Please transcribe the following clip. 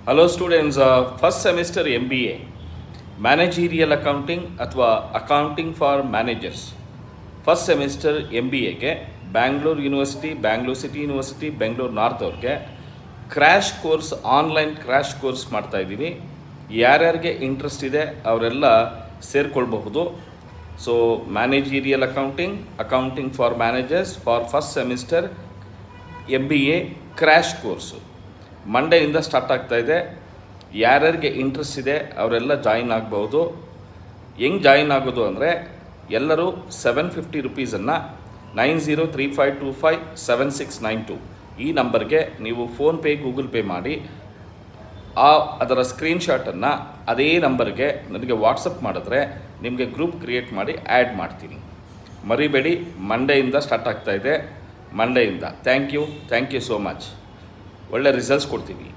Hello students, first semester MBA managerial accounting ಅಥವಾ accounting for managers first semester MBAಗೆ Bangalore university, Bangalore city university, Bengaluru north ಅವ್ರಿಗೆ crash course, online crash course ಮಾಡ್ತಾಯಿದ್ದೀವಿ. ಯಾರ್ಯಾರಿಗೆ interest ಇದೆ ಅವರೆಲ್ಲ ಸೇರಿಕೊಳ್ಬಹುದು. So managerial accounting for managers for first semester MBA crash course ಮಂಡೆಯಿಂದ start ಆಗ್ತಾಯಿದೆ. ಯಾರ್ಯಾರಿಗೆ ಇಂಟ್ರೆಸ್ಟ್ ಇದೆ ಅವರೆಲ್ಲ ಜಾಯಿನ್ ಆಗ್ಬೋದು. ಹೆಂಗೆ ಜಾಯಿನ್ ಆಗೋದು ಅಂದರೆ, ಎಲ್ಲರೂ 750 ರುಪೀಸನ್ನು 9035257692 ಈ ನಂಬರ್ಗೆ ನೀವು ಫೋನ್ಪೇ, ಗೂಗಲ್ ಪೇ ಮಾಡಿ ಅದರ ಸ್ಕ್ರೀನ್ಶಾಟನ್ನು ಅದೇ ನಂಬರ್ಗೆ ನನಗೆ ವಾಟ್ಸಪ್ ಮಾಡಿದ್ರೆ ನಿಮಗೆ ಗ್ರೂಪ್ ಕ್ರಿಯೇಟ್ ಮಾಡಿ ಆ್ಯಡ್ ಮಾಡ್ತೀನಿ. ಮರಿಬೇಡಿ, ಮಂಡೆಯಿಂದ ಸ್ಟಾರ್ಟ್ ಆಗ್ತಾಯಿದೆ. ಮಂಡೆಯಿಂದ ಥ್ಯಾಂಕ್ ಯು ಸೋ ಮಚ್. ಒಳ್ಳೆ ರಿಸಲ್ಟ್ಸ್ ಕೊಡ್ತೀವಿ.